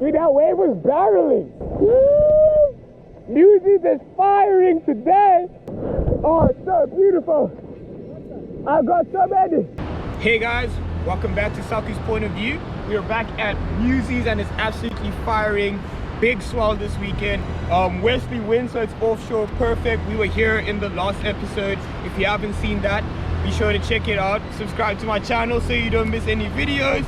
Dude, that wave was barreling. Woo! Music is firing today. Oh, it's so beautiful. I got so many. Hey guys, welcome back to Southeast Point of View. We are back at Muizenberg and it's absolutely firing. Big swell this weekend. Westerly wind, so it's offshore, perfect. We were here in the last episode. If you haven't seen that, be sure to check it out. Subscribe to my channel so you don't miss any videos.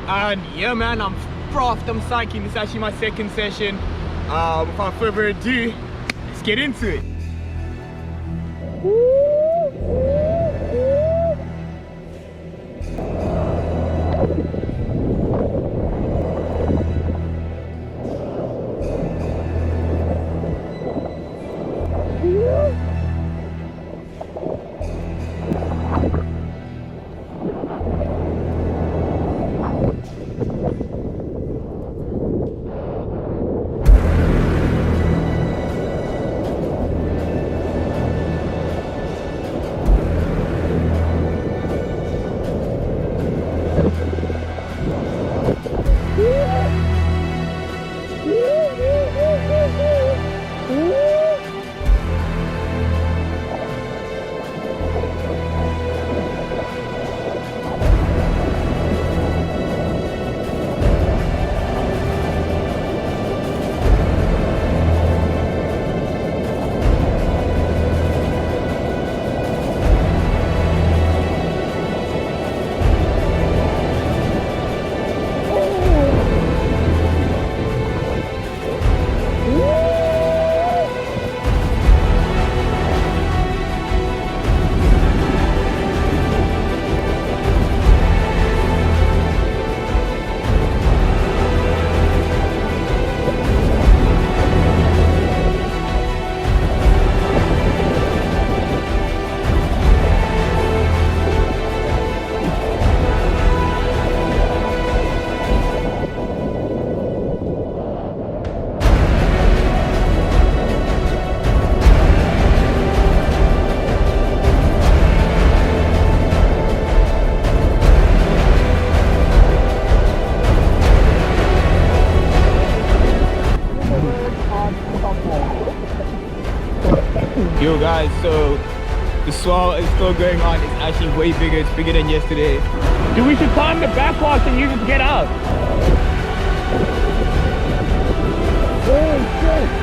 And yeah man, I'm frothed, I'm psyching. This is actually my second session. Without further ado, let's get into it. Yo guys, so the swell is still going on. It's actually way bigger. It's bigger than yesterday. Dude, we should climb the backwash and use it to get out. Oh shit.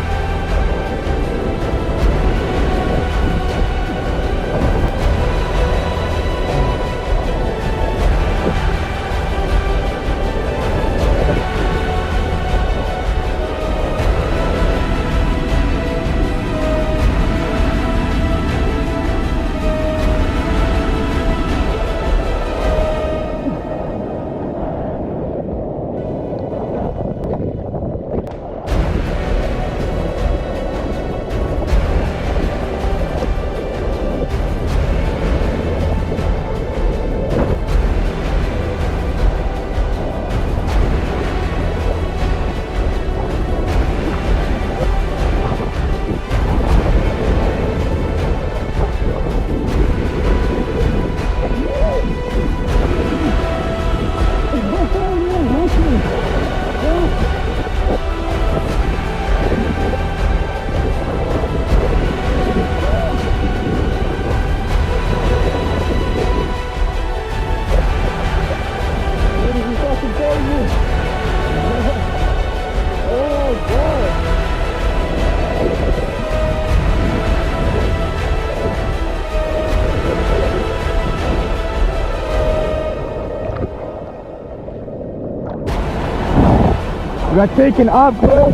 We got taken up, bro.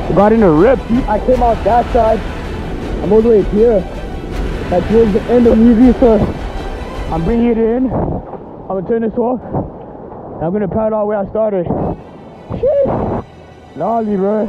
We got in a rip. I came out that side. I'm all the way here. Like towards the end of Muizenberg, so I'm bringing it in. I'm gonna turn this off. And I'm gonna paddle out where I started. Shit. Gnarly, bro.